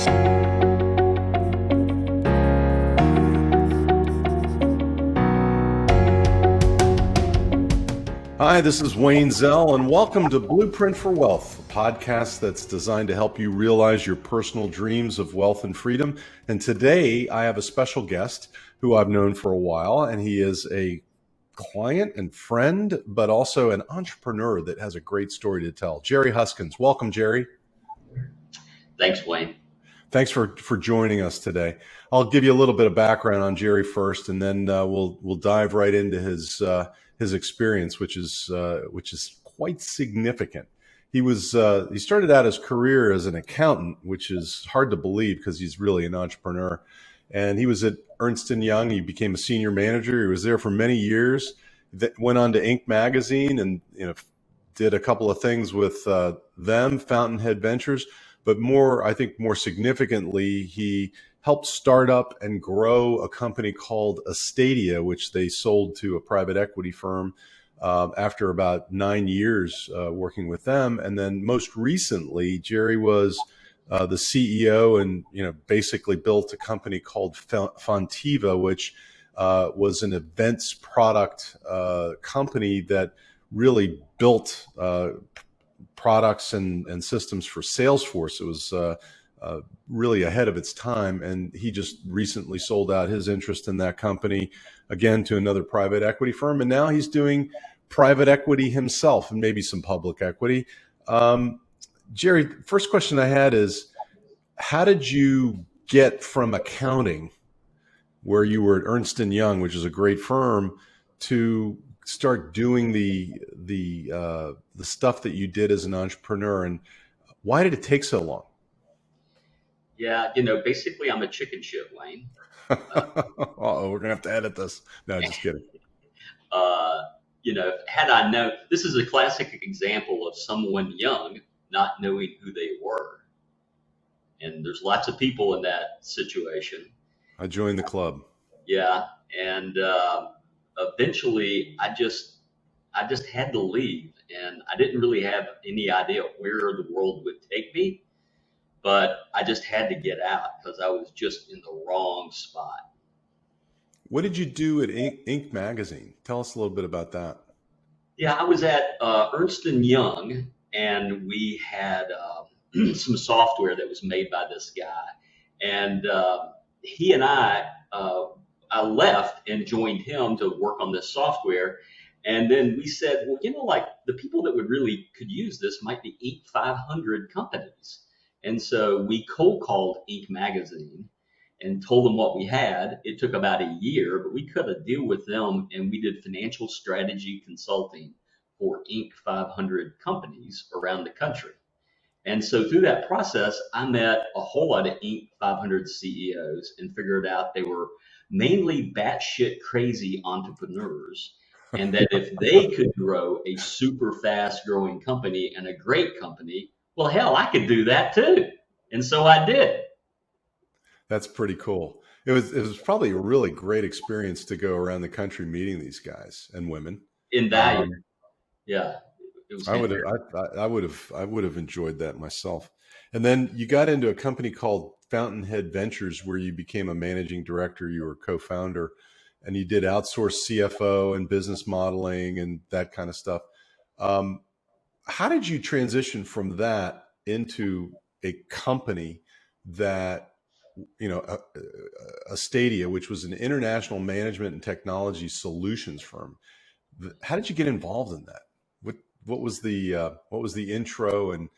Hi, this is Wayne Zell, and welcome to Blueprint for Wealth, a podcast that's designed to help you realize your personal dreams of wealth and freedom. And today I have a special guest who I've known for a while, and he is a client and friend, but also an entrepreneur that has a great story to tell. Jerry Huskins. Welcome, Jerry. Thanks, Wayne. Thanks for joining us today. I'll give you a little bit of background on Jerry first, and then we'll dive right into his experience, which is quite significant. He started out his career as an accountant, which is hard to believe because he's really an entrepreneur. And he was at Ernst & Young. He became a senior manager. He was there for many years. Went on to Inc. magazine and did a couple of things with them, Fountainhead Ventures. But I think more significantly, he helped start up and grow a company called Astadia, which they sold to a private equity firm after about 9 years working with them. And then most recently, Jerry was the CEO and basically built a company called Fontiva, which was an events product company that really built products and systems for Salesforce. It was really ahead of its time, and he just recently sold out his interest in that company again to another private equity firm, and now he's doing private equity himself and maybe some public equity. Jerry, first question I had is, how did you get from accounting, where you were at Ernst & Young, which is a great firm, to start doing the stuff that you did as an entrepreneur, and why did it take so long? Yeah, basically I'm a chicken shit, Wayne. Uh-oh, we're gonna have to edit this. No, just kidding. Had I known, this is a classic example of someone young not knowing who they were. And there's lots of people in that situation. I joined the club. Yeah, and eventually I just had to leave, and I didn't really have any idea where the world would take me, but I just had to get out because I was just in the wrong spot. What did you do at Inc. magazine? Tell us a little bit about that. Yeah, I was at Ernst & Young, and we had some software that was made by this guy, and he and I left and joined him to work on this software. And then we said, well, like the people that could use this might be Inc. 500 companies. And so we cold called Inc. magazine and told them what we had. It took about a year, but we cut a deal with them, and we did financial strategy consulting for Inc. 500 companies around the country. And so through that process, I met a whole lot of Inc. 500 CEOs and figured out they were mainly batshit crazy entrepreneurs, and that if they could grow a super fast growing company and a great company, well, hell, I could do that too. And so I did. That's pretty cool. It was probably a really great experience to go around the country meeting these guys and women. Invaluable. Yeah. I would have enjoyed that myself. And then you got into a company called Fountainhead Ventures, where you became a managing director. You were a co-founder, and you did outsource CFO and business modeling and that kind of stuff. How did you transition from that into a company that, Astadia, which was an international management and technology solutions firm? How did you get involved in that? What was the intro, and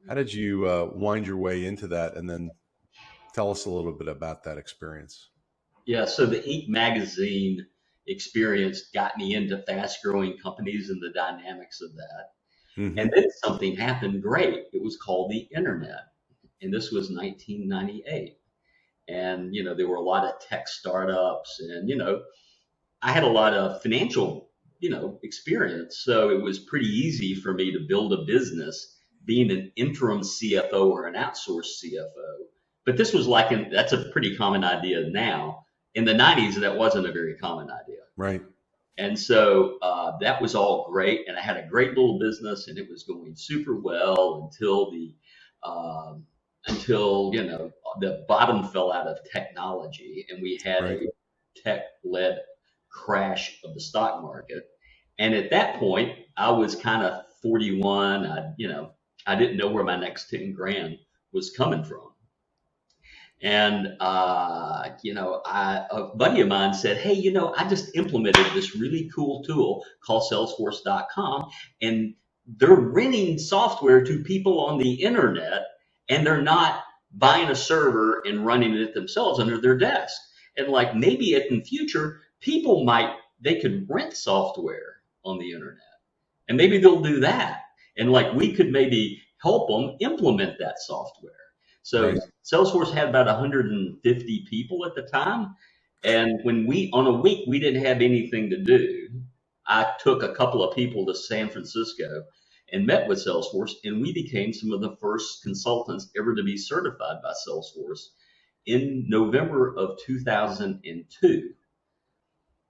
how did you wind your way into that? And then tell us a little bit about that experience. Yeah, so the Inc. magazine experience got me into fast-growing companies and the dynamics of that. Mm-hmm. And then something happened great. It was called the internet, and this was 1998. And there were a lot of tech startups, and I had a lot of financial experience, so it was pretty easy for me to build a business being an interim CFO or an outsourced CFO. But this was that's a pretty common idea now. In the 90s, that wasn't a very common idea. Right. And so that was all great. And I had a great little business, and it was going super well until the bottom fell out of technology, and we had Right. a tech-led crash of the stock market. And at that point, I was kind of 41. I didn't know where my next 10 grand was coming from. And, a buddy of mine said, hey, I just implemented this really cool tool called Salesforce.com, and they're renting software to people on the internet, and they're not buying a server and running it themselves under their desk. And like maybe in the future, they could rent software on the internet, and maybe they'll do that. And like we could maybe help them implement that software. So Right. Salesforce had about 150 people at the time. And when on a week, we didn't have anything to do, I took a couple of people to San Francisco and met with Salesforce, and we became some of the first consultants ever to be certified by Salesforce in November of 2002.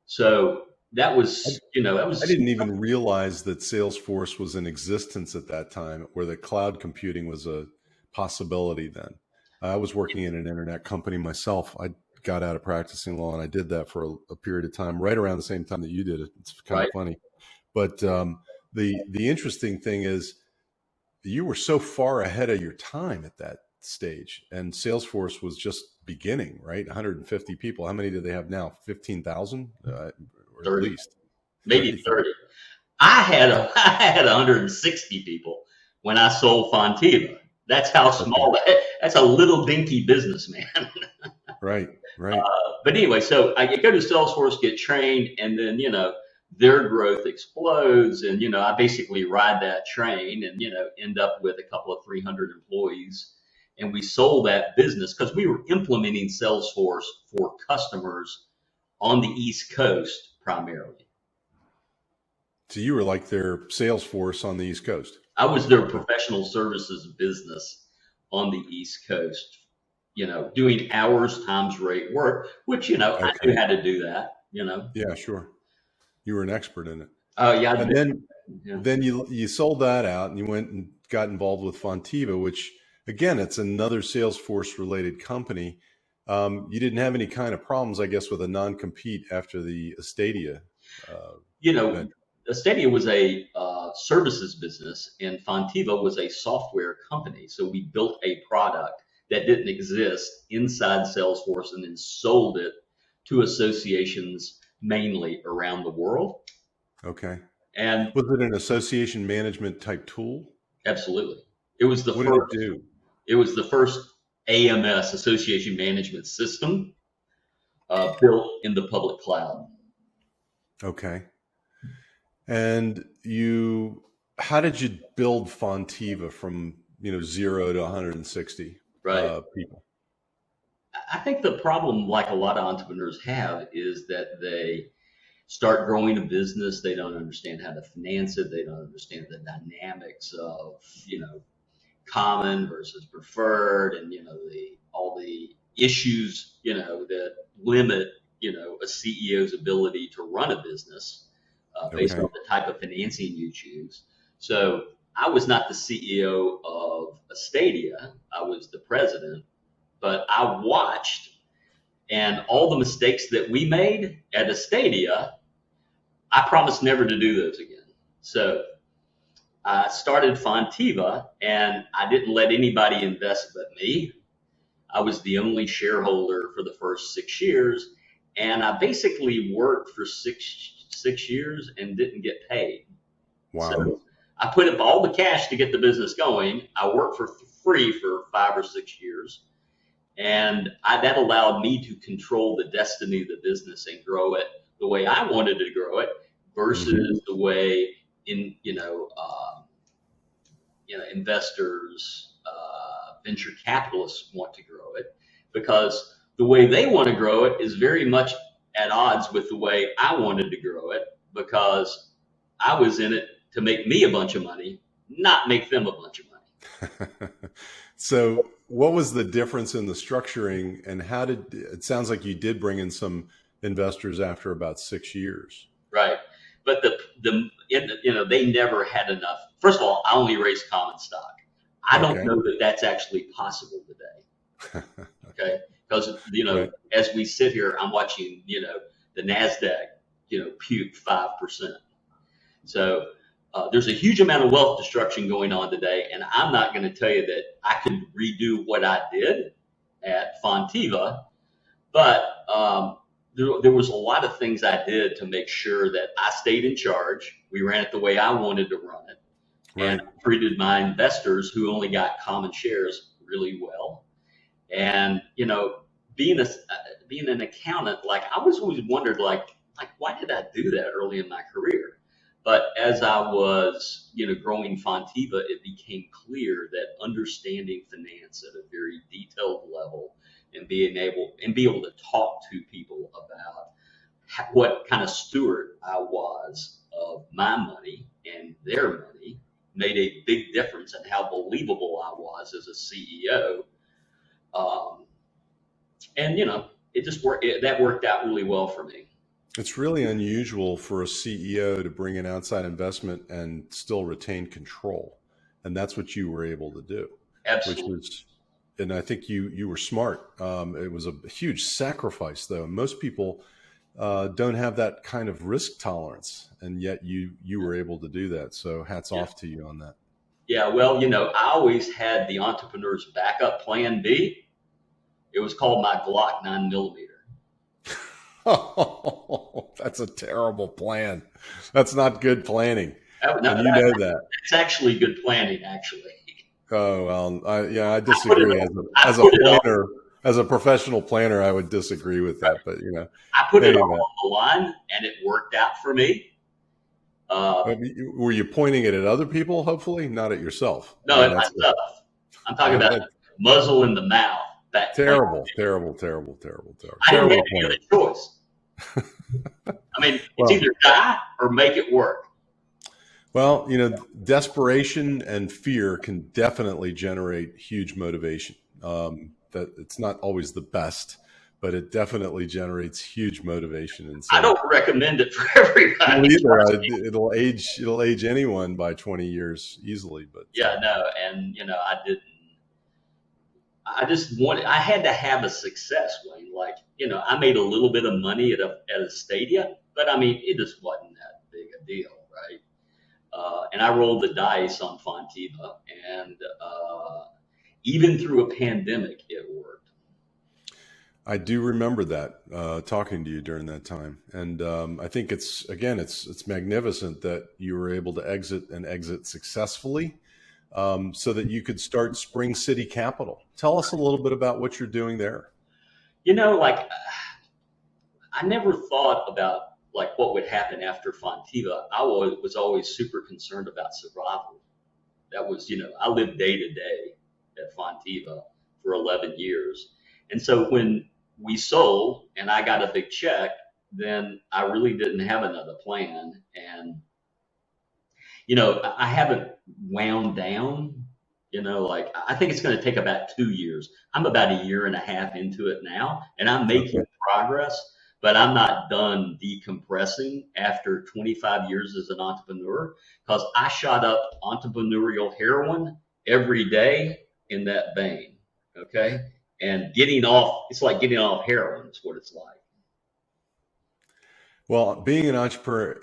So that was, I didn't even realize that Salesforce was in existence at that time, or that cloud computing was a possibility then. I was working in an internet company myself. I got out of practicing law, and I did that for a period of time, right around the same time that you did it. It's kind of right. funny. But the interesting thing is you were so far ahead of your time at that stage, and Salesforce was just beginning, right? 150 people. How many do they have now? 15,000, or at 30, least maybe 30. 30. I had 160 people when I sold Fontiva. That's how Okay. small that's a little dinky business, man. Right. Right. But anyway, so I go to Salesforce, get trained, and then, their growth explodes. And, I basically ride that train and, end up with a couple of 300 employees. And we sold that business because we were implementing Salesforce for customers on the East Coast primarily. So you were like their Salesforce on the East Coast. I was their professional services business on the East Coast, doing hours times rate work, which, I Okay. knew how to do that, Yeah, sure. You were an expert in it. Oh, yeah, And then yeah. then you sold that out and you went and got involved with Fontiva, which again, it's another Salesforce related company. You didn't have any kind of problems, I guess, with a non-compete after the Estadia You know, venture. Stadia was a services business, and Fontiva was a software company. So we built a product that didn't exist inside Salesforce and then sold it to associations mainly around the world. Okay. And Was it an association management type tool? absolutely, it was the What did it first. do? It was the first AMS, Association Management System, built in the public cloud. Okay. And how did you build Fontiva from, 0 to 160 Right. people? I think the problem, like a lot of entrepreneurs have, is that they start growing a business. They don't understand how to finance it. They don't understand the dynamics of, common versus preferred, and all the issues that limit a CEO's ability to run a business based Okay. on the type of financing you choose. So I was not the CEO of Stadia. I was the president, but I watched, and all the mistakes that we made at Stadia, I promised never to do those again. So I started Fontiva, and I didn't let anybody invest but me. I was the only shareholder for the first 6 years, and I basically worked for six years and didn't get paid. Wow. So I put up all the cash to get the business going. I worked for free for 5 or 6 years, and that allowed me to control the destiny of the business and grow it the way I wanted to grow it Hmm. versus the way investors, venture capitalists want to grow it, because the way they want to grow it is very much at odds with the way I wanted to grow it, because I was in it to make me a bunch of money, not make them a bunch of money. So what was the difference in the structuring, and it sounds like you did bring in some investors after about 6 years. Right. But they never had enough. First of all, I only raised common stock. I don't Okay. know that that's actually possible today. Okay. Because, Right. as we sit here, I'm watching, the NASDAQ, puke 5%. So there's a huge amount of wealth destruction going on today. And I'm not going to tell you that I can redo what I did at Fontiva, but there was a lot of things I did to make sure that I stayed in charge. We ran it the way I wanted to run it, and Right. I treated my investors who only got common shares really well. And being a being an accountant, like I was always wondered, like why did I do that early in my career? But as I was, growing Fontiva, it became clear that understanding finance at a very detailed level and be able to talk to people about what kind of steward I was of my money and their money made a big difference in how believable I was as a CEO. Um, and it just worked. That worked out really well for me. It's really unusual for a CEO to bring in outside investment and still retain control. And that's what you were able to do, which Absolutely. was, and I think you were smart. It was a huge sacrifice, though. Most people don't have that kind of risk tolerance, and yet you were able to do that. So hats Yeah. off to you on that. Yeah. Well, I always had the entrepreneur's backup plan B. It was called my Glock 9 millimeter. Oh, that's a terrible plan. That's not good planning, That, no, and you know that. that's actually good planning, actually. Oh, well, yeah, I I put it disagree. on. I As a put it on. planner, as a professional planner, I would disagree with that. But I put it all anyway, on the line, and it worked out for me. Uh, were you pointing it at other people? Hopefully, not at yourself. I no, mean, at myself. I'm talking about that's muzzle in the mouth. That plan. terrible, terrible, terrible, terrible, terrible, I didn't have terrible any plan. other choice. I mean, it's Well, either die or make it work. well, desperation and fear can definitely generate huge motivation. That it's not always the best, but it definitely generates huge motivation. And I so, don't recommend it for well, everybody. either it'll age anyone by 20 years easily. But Yeah, no, and I didn't. I had to have a success, Wayne. Like, I made a little bit of money at a stadium, but I mean, it just wasn't that big a deal, right? And I rolled the dice on Fontiva, and even through a pandemic, it worked. I do remember that talking to you during that time, and I think it's magnificent that you were able to exit successfully, so that you could start Spring City Capital. Tell us a little bit about what you're doing there. Like I never thought about like what would happen after Fontiva. Was always super concerned about survival. That was, I lived day to day at Fontiva for 11 years. And so when we sold and I got a big check, then I really didn't have another plan. And, I haven't wound down, like I think it's going to take about 2 years. I'm about a year and a half into it now, and I'm Okay. making progress, but I'm not done decompressing after 25 years as an entrepreneur because I shot up entrepreneurial heroin every day in that vein. Okay. And it's like getting off heroin is what it's like. Well, being an entrepreneur,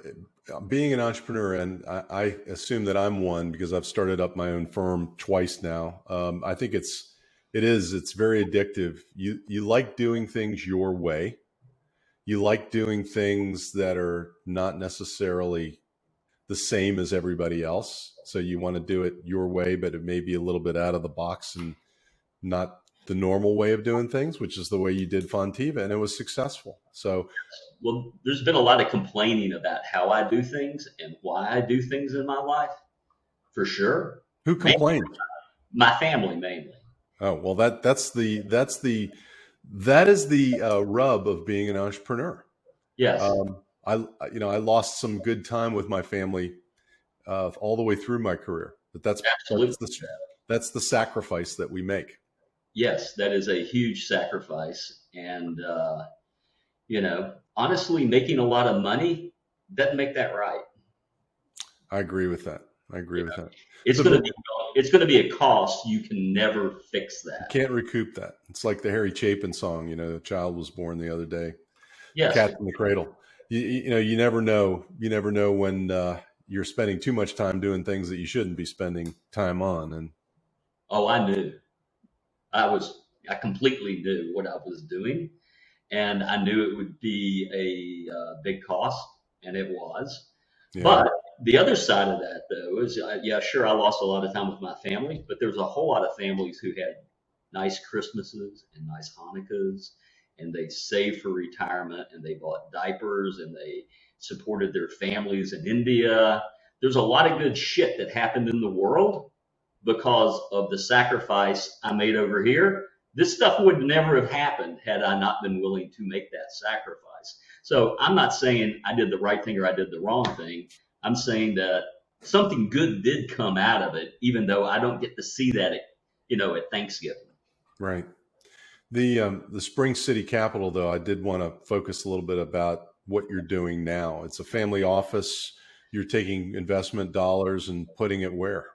and I assume that I'm one because I've started up my own firm twice now. I think it's very addictive. You like doing things your way. You like doing things that are not necessarily the same as everybody else. So you want to do it your way, but it may be a little bit out of the box and not the normal way of doing things, which is the way you did Fontiva, and it was successful. So Well, there's been a lot of complaining about how I do things and why I do things in my life, for sure. who Mainly complained? my family, mainly. Oh, well, that is the rub of being an entrepreneur. Yes, I lost some good time with my family all the way through my career, but absolutely. that's the sacrifice that we make. Yes, that is a huge sacrifice. And, honestly, making a lot of money doesn't make that right. I agree with that. I agree You with know, that. it's So, going to be it's going to be a cost. You can never fix You that. can't recoup that. It's like the Harry Chapin song, a child was born the other day, Yes. cat in the cradle. You never know. You never know when you're spending too much time doing things that you shouldn't be spending time on. And Oh, I knew. I completely knew what I was doing, and I knew it would be a big cost, and it was. yeah, But the other side of that, though, is yeah, sure, I lost a lot of time with my family, but there was a whole lot of families who had nice Christmases and nice Hanukkahs, and they saved for retirement, and they bought diapers, and they supported their families in India. There's a lot of good shit that happened in the world because of the sacrifice I made over here. This stuff would never have happened had I not been willing to make that sacrifice. So I'm not saying I did the right thing or I did the wrong thing. I'm saying that something good did come out of it, even though I don't get to see that at Thanksgiving. right. The Spring City Capitol, though, I did want to focus a little bit about what you're doing now. It's a family office. You're taking investment dollars and putting it where?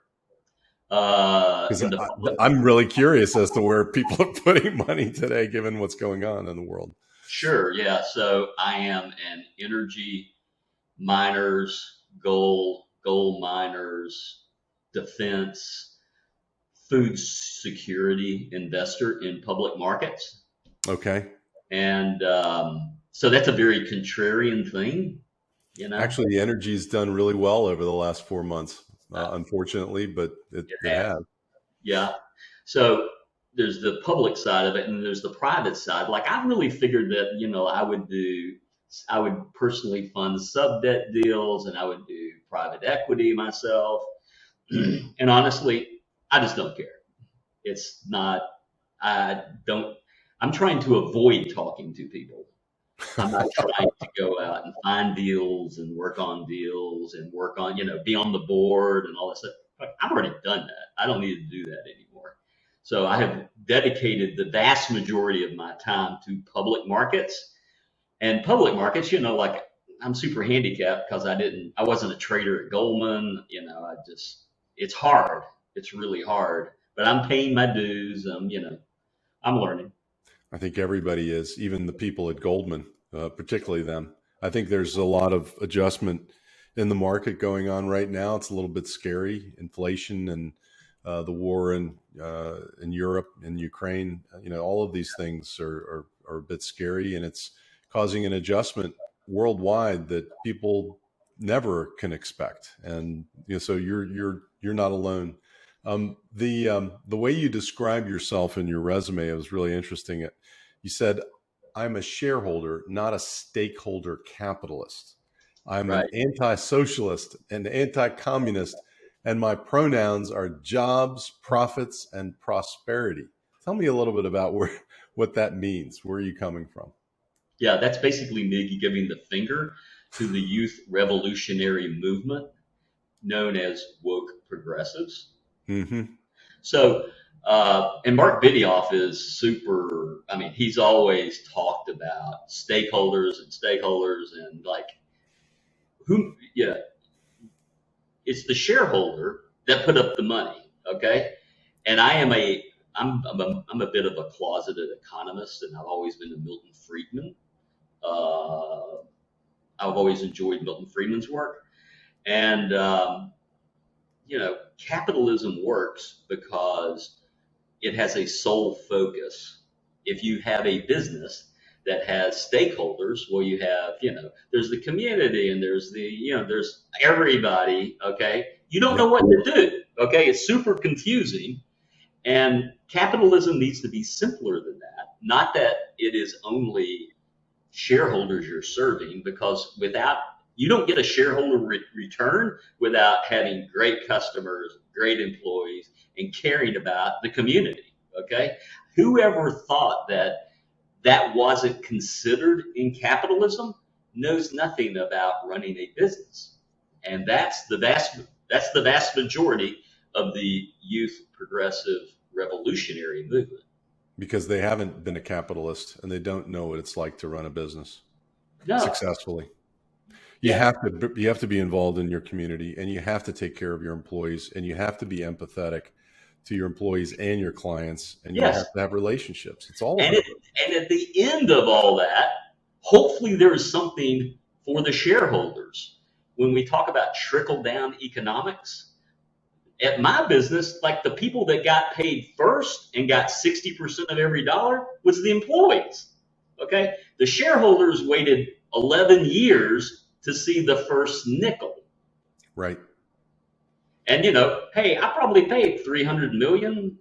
Because In the public. I'm really curious as to where people are putting money today, given what's going on in the world. Sure, yeah. So I am an energy miners, gold miners, defense, food security investor in public markets. Okay. And so that's a very contrarian thing, you know. Actually, the energy's done really well over the last 4 months, Uh, unfortunately, but it it has, has. yeah. So there's the public side of it, and there's the private side. Like I really figured that I would personally fund sub debt deals, and I would do private equity myself. And honestly, I just don't care. It's not. I don't. I'm trying to avoid talking to people. I'm not trying to go out and find deals and work on deals and work on, be on the board and all that stuff. Like, I've already done that. I don't need to do that anymore. So I have dedicated the vast majority of my time to public markets. And public markets, like I'm super handicapped because I wasn't a trader at Goldman. It's hard. It's really hard. But I'm paying my dues. I'm learning. I think everybody is, even the people at Goldman, particularly them. I think there's a lot of adjustment in the market going on right now. It's a little bit scary. Inflation and the war in Europe and Ukraine, all of these things are a bit scary, and it's causing an adjustment worldwide that people never can expect. And so you're not alone. The way you describe yourself in your resume was really interesting. You said, "I'm a shareholder, not a stakeholder capitalist. I'm an Right. anti-socialist and anti-communist, and my pronouns are jobs, profits, and prosperity." Tell me a little bit about what that means. Where are you coming from? Yeah, that's basically me giving the finger to the youth revolutionary movement known as woke progressives. Mm-hmm. So, and Mark Bidioff is super, I mean, he's always talked about stakeholders and like yeah, it's the shareholder that put up the money. Okay. And I'm a bit of a closeted economist, and I've always been a Milton Friedman. Uh, I've always enjoyed Milton Friedman's work. And, capitalism works because it has a sole focus. If you have a business that has stakeholders, well, there's the community and there's everybody, okay? You don't know Yep. what to do, okay? It's super confusing. And capitalism needs to be simpler than that. Not that it is only shareholders you're serving, because you don't get a shareholder return without having great customers, great employees, and caring about the community. Okay. Whoever thought that wasn't considered in capitalism knows nothing about running a business. And that's the vast majority of the youth progressive revolutionary movement. Because they haven't been a capitalist and they don't know what it's like to run a business No. successfully. Yeah. you have to be involved in your community, and you have to take care of your employees, and you have to be empathetic to your employees and your clients, and you Yes. have to have relationships. It's all And about it, it. and at the end of all that, hopefully there is something for the shareholders. When we talk about trickle down economics, at my business, like the people that got paid first and got 60% of every dollar was the employees. Okay. The shareholders waited 11 years to see the first nickel. Right. And hey, I probably paid 300 million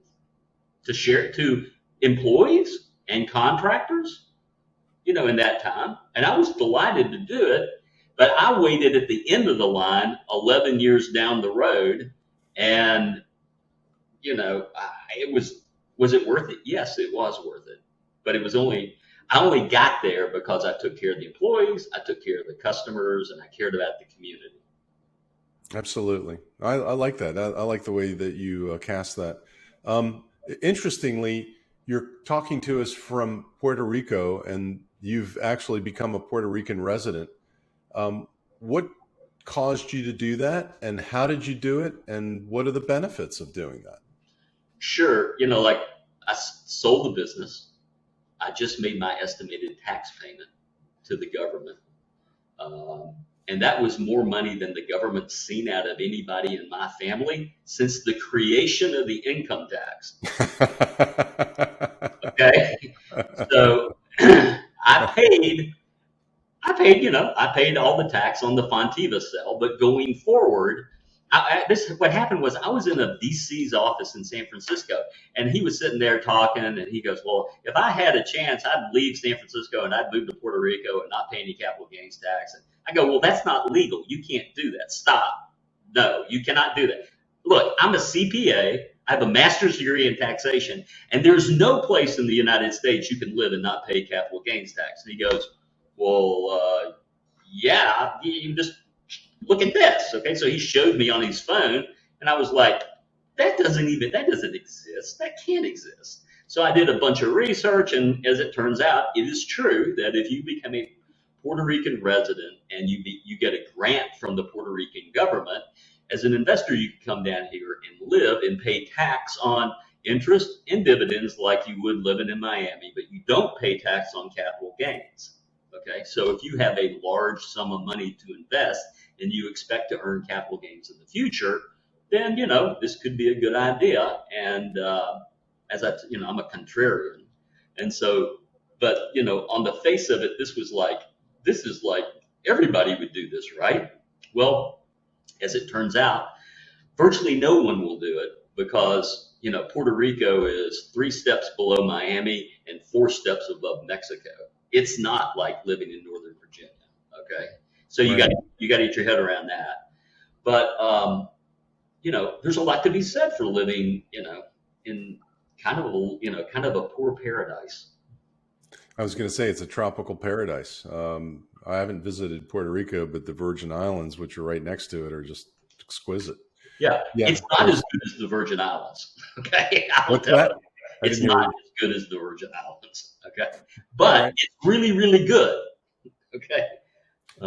to share to employees and contractors, in that time. And I was delighted to do it, but I waited at the end of the line 11 years down the road. And, it was it worth it? Yes, it was worth it. But I only got there because I took care of the employees, I took care of the customers, and I cared about the community. Absolutely. I like that. I like the way that you cast that. Um, Interestingly, you're talking to us from Puerto Rico, and you've actually become a Puerto Rican resident. What caused you to do that, and how did you do it, and what are the benefits of doing that? Sure, like sold the business. I just made my estimated tax payment to the government. Um, and that was more money than the government's seen out of anybody in my family since the creation of the income tax. Okay. So I paid all the tax on the Fontiva sale, but going forward, what happened was I was in a VC's office in San Francisco, and he was sitting there talking, and he goes, "Well, if I had a chance, I'd leave San Francisco and I'd move to Puerto Rico and not pay any capital gains tax." And I go, "Well, that's not legal. You can't do that. Stop. No, you cannot do that. Look, I'm a CPA. I have a master's degree in taxation, and there's no place in the United States you can live and not pay capital gains tax." And he goes, "Well, yeah, you just look at this." Okay, so he showed me on his phone, and I was like, that doesn't exist. That can't exist. So I did a bunch of research, and as it turns out, it is true that if you become a Puerto Rican resident and you get a grant from the Puerto Rican government, as an investor, you can come down here and live and pay tax on interest and dividends like you would living in Miami, but you don't pay tax on capital gains. Okay, so if you have a large sum of money to invest and you expect to earn capital gains in the future, then this could be a good idea. And I'm a contrarian, and so, but on the face of it, this is like everybody would do this, right? Well, as it turns out, virtually no one will do it because Puerto Rico is 3 steps below Miami and 4 steps above Mexico. It's not like living in Northern Virginia. Okay, so Right. you got to get your head around that. But there's a lot to be said for living in kind of a poor paradise. I was going to say it's a tropical paradise. I haven't visited Puerto Rico, but the Virgin Islands, which are right next to it, are just exquisite. Yeah, Yeah. it's not as good as the Virgin Islands. Okay, I'll What's tell that? you, I it's didn't hear not you. as good as the Virgin Islands. Okay, All but right. it's really, really good. Okay.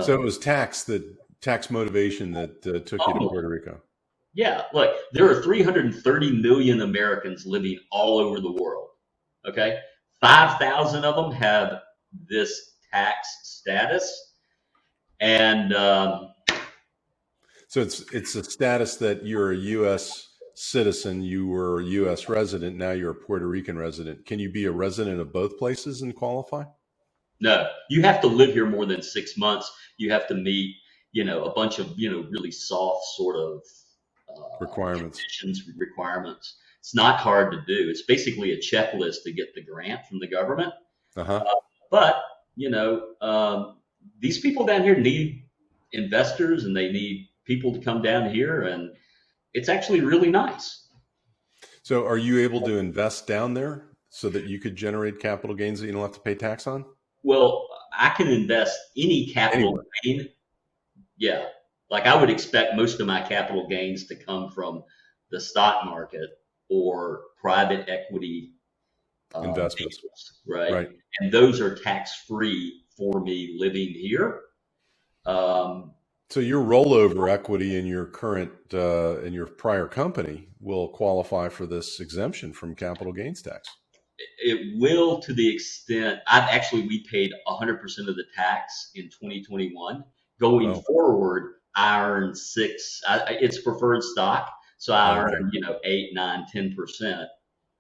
So Uh, it was tax motivation that took you to oh, Puerto Rico. yeah, look, there are 330 million Americans living all over the world. Okay, 5,000 of them have this tax status, and So it's a status that you're a U.S. citizen, you were a U.S. resident, now you're a Puerto Rican resident. Can you be a resident of both places and qualify? no, you have to live here more than 6 months. You have to meet, a bunch of, really soft sort of Requirements. conditions, requirements. It's not hard to do. It's basically a checklist to get the grant from the government. Uh-huh. But, you know, um, these people down here need investors and they need people to come down here, and it's actually really nice. So are you able to invest down there so that you could generate capital gains that you don't have to pay tax on? Well, I can invest any capital Anywhere. gain. Yeah. Like I would expect most of my capital gains to come from the stock market or private equity Investments. vehicles, right? Right. And those are tax free for me living here. Um, So your rollover equity in your current in your prior company will qualify for this exemption from capital gains tax. it will, to the extent we paid 100% of the tax in 2021. Going Oh, forward, I earn it's preferred stock. So I okay. earn, 8, 9, 10%,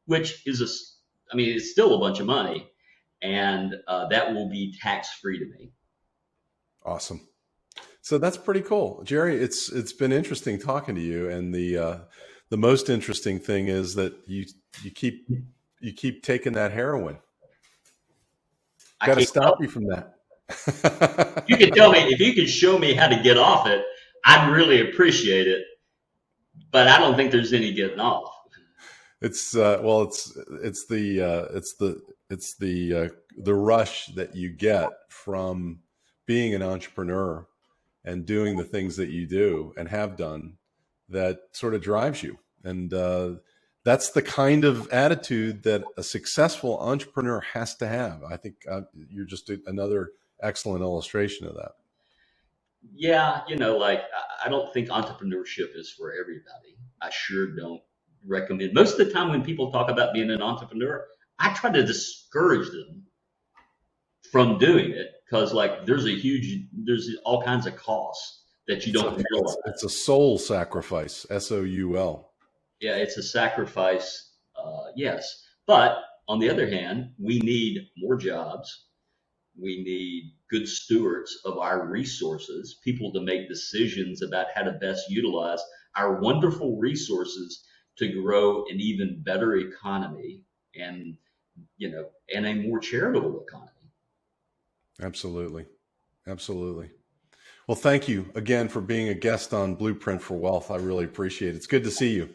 which is it's still a bunch of money. And that will be tax free to me. Awesome. So that's pretty cool, Jerry. It's been interesting talking to you, and the most interesting thing is that you keep you keep taking that heroin. I Got to can't stop help you from that. it. You can tell me, if you can show me how to get off it, I'd really appreciate it. But I don't think there's any getting off. It's well, it's the rush that you get from being an entrepreneur and doing the things that you do and have done that sort of drives you. And that's the kind of attitude that a successful entrepreneur has to have. I think you're just another excellent illustration of that. Yeah, I don't think entrepreneurship is for everybody. I sure don't recommend. Most of the time when people talk about being an entrepreneur, I try to discourage them from doing it because there's all kinds of costs that you don't realize. It's a soul sacrifice, SOUL. Yeah, it's a sacrifice, yes. But on the other hand, we need more jobs. We need good stewards of our resources, people to make decisions about how to best utilize our wonderful resources to grow an even better economy and, and a more charitable economy. Absolutely. Absolutely. Well, thank you again for being a guest on Blueprint for Wealth. I really appreciate it. It's good to see you.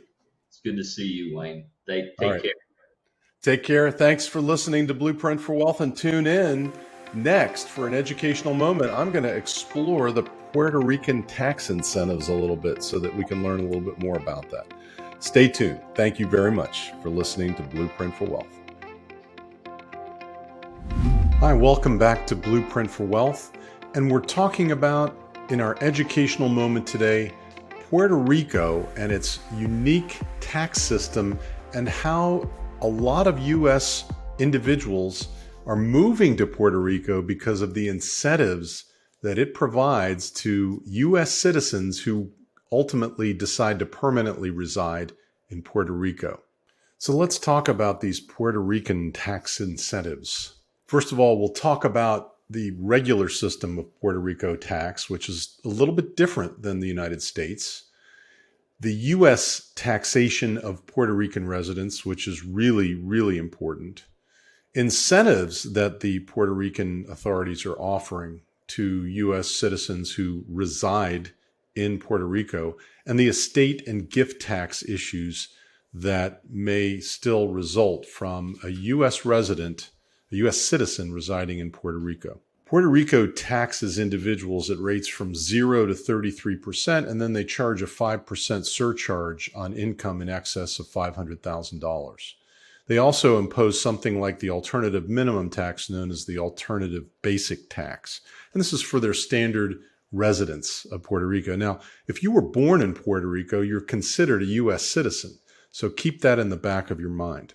It's good to see you, Wayne. Take All take right. care. Take care. Thanks for listening to Blueprint for Wealth, and tune in next for an educational moment. I'm going to explore the Puerto Rican tax incentives a little bit so that we can learn a little bit more about that. Stay tuned. Thank you very much for listening to Blueprint for Wealth. Hi, welcome back to Blueprint for Wealth. And we're talking about, in our educational moment today, Puerto Rico and its unique tax system and how a lot of U.S. individuals are moving to Puerto Rico because of the incentives that it provides to U.S. citizens who ultimately decide to permanently reside in Puerto Rico. So let's talk about these Puerto Rican tax incentives. First of all, we'll talk about the regular system of Puerto Rico tax, which is a little bit different than the United States. The U.S. taxation of Puerto Rican residents, which is really, really important. Incentives that the Puerto Rican authorities are offering to U.S. citizens who reside in Puerto Rico, and the estate and gift tax issues that may still result from a U.S. resident, a U.S. citizen residing in Puerto Rico. Puerto Rico taxes individuals at rates from 0 to 33%, and then they charge a 5% surcharge on income in excess of $500,000. They also impose something like the alternative minimum tax known as the alternative basic tax. And this is for their standard residents of Puerto Rico. Now, if you were born in Puerto Rico, you're considered a U.S. citizen. So keep that in the back of your mind.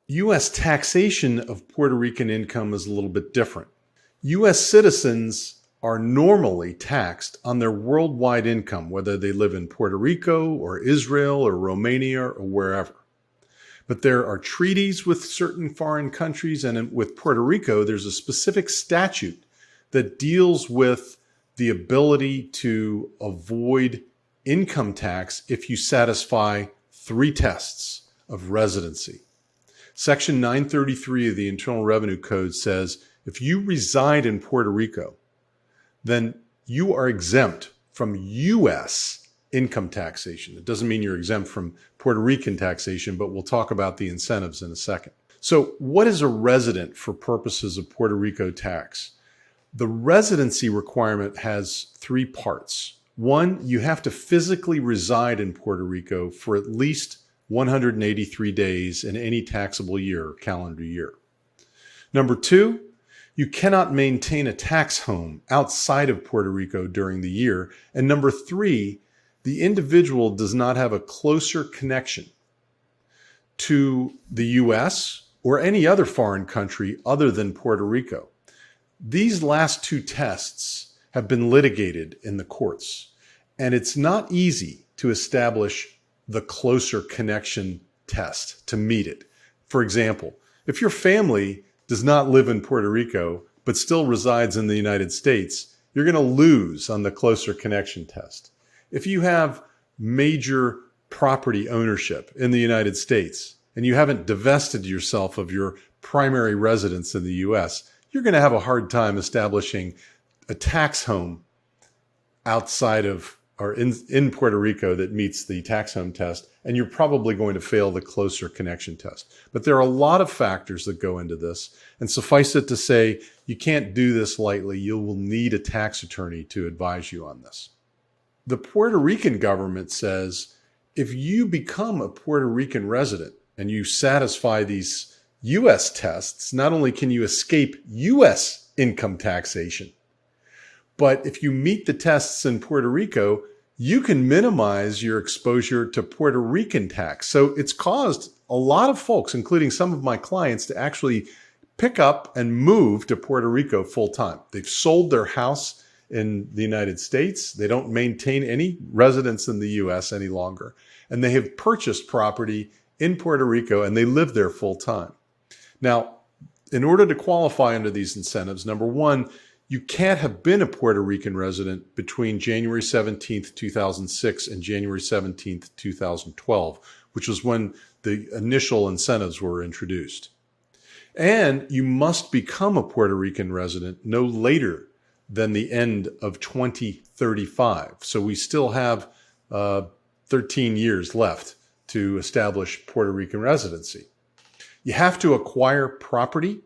U.S. taxation of Puerto Rican income is a little bit different. U.S. citizens are normally taxed on their worldwide income, whether they live in Puerto Rico or Israel or Romania or wherever. But there are treaties with certain foreign countries, and with Puerto Rico, there's a specific statute that deals with the ability to avoid income tax if you satisfy 3 tests of residency. Section 933 of the Internal Revenue Code says if you reside in Puerto Rico, then you are exempt from U.S. income taxation. It doesn't mean you're exempt from Puerto Rican taxation, but we'll talk about the incentives in a second. So what is a resident for purposes of Puerto Rico tax? The residency requirement has 3 parts. 1, you have to physically reside in Puerto Rico for at least 183 days in any taxable year or calendar year. Number 2, You cannot maintain a tax home outside of Puerto Rico during the year. And number three, the individual does not have a closer connection to the US or any other foreign country other than Puerto Rico. These last two tests have been litigated in the courts, and it's not easy to establish the closer connection test to meet it. For example, if your family does not live in Puerto Rico but still resides in the United States, you're going to lose on the closer connection test. If you have major property ownership in the United States and you haven't divested yourself of your primary residence in the US, you're going to have a hard time establishing a tax home outside of or in Puerto Rico that meets the tax home test, and you're probably going to fail the closer connection test. But there are a lot of factors that go into this, and suffice it to say, you can't do this lightly. You will need a tax attorney to advise you on this. The Puerto Rican government says if you become a Puerto Rican resident and you satisfy these U.S. tests, not only can you escape U.S. income taxation, but if you meet the tests in Puerto Rico, you can minimize your exposure to Puerto Rican tax. So it's caused a lot of folks, including some of my clients, to actually pick up and move to Puerto Rico full time. They've sold their house in the United States. They don't maintain any residence in the US any longer. And they have purchased property in Puerto Rico and they live there full time. Now, in order to qualify under these incentives, number one, you can't have been a Puerto Rican resident between January 17th, 2006 and January 17th, 2012, which was when the initial incentives were introduced. And you must become a Puerto Rican resident no later than the end of 2035. So we still have 13 years left to establish Puerto Rican residency. You have to acquire property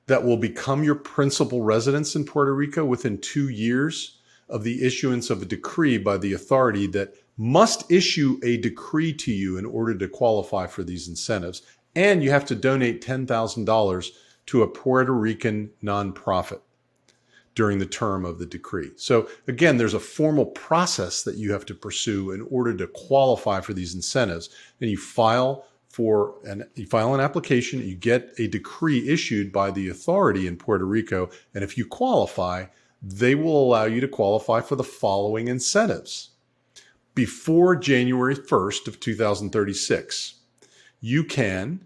that will become your principal residence in Puerto Rico within 2 years of the issuance of a decree by the authority that must issue a decree to you in order to qualify for these incentives. And you have to donate $10,000 to a Puerto Rican nonprofit during the term of the decree. So again, there's a formal process that you have to pursue in order to qualify for these incentives. And you file an application, you get a decree issued by the authority in Puerto Rico, and if you qualify, they will allow you to qualify for the following incentives. Before January 1st of 2036, you can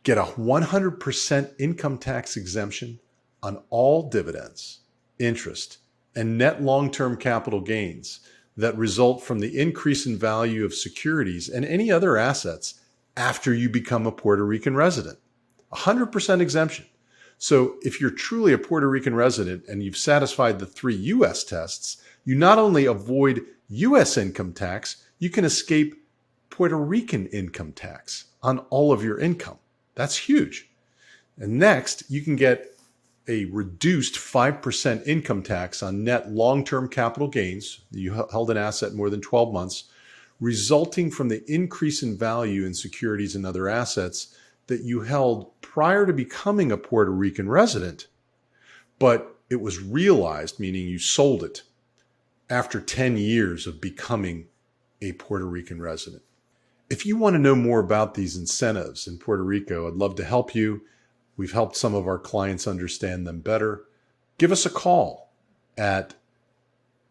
get a 100% income tax exemption on all dividends, interest, and net long-term capital gains that result from the increase in value of securities and any other assets after you become a Puerto Rican resident. 100% exemption. So if you're truly a Puerto Rican resident and you've satisfied the 3 U.S. tests, you not only avoid U.S. income tax, you can escape Puerto Rican income tax on all of your income. That's huge. And next, you can get a reduced 5% income tax on net long-term capital gains. You held an asset more than 12 months, resulting from the increase in value in securities and other assets that you held prior to becoming a Puerto Rican resident, but it was realized, meaning you sold it, after 10 years of becoming a Puerto Rican resident. If you want to know more about these incentives in Puerto Rico, I'd love to help you. We've helped some of our clients understand them better. Give us a call at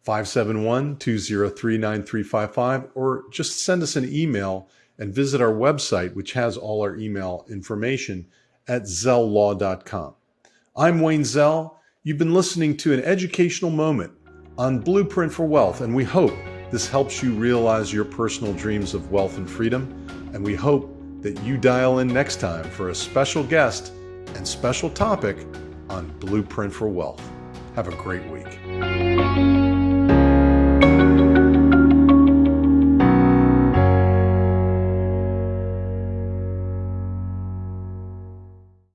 571-203-9355, or just send us an email and visit our website, which has all our email information at zelllaw.com. I'm Wayne Zell. You've been listening to an educational moment on Blueprint for Wealth, and we hope this helps you realize your personal dreams of wealth and freedom. And we hope that you dial in next time for a special guest and special topic on Blueprint for Wealth. Have a great week.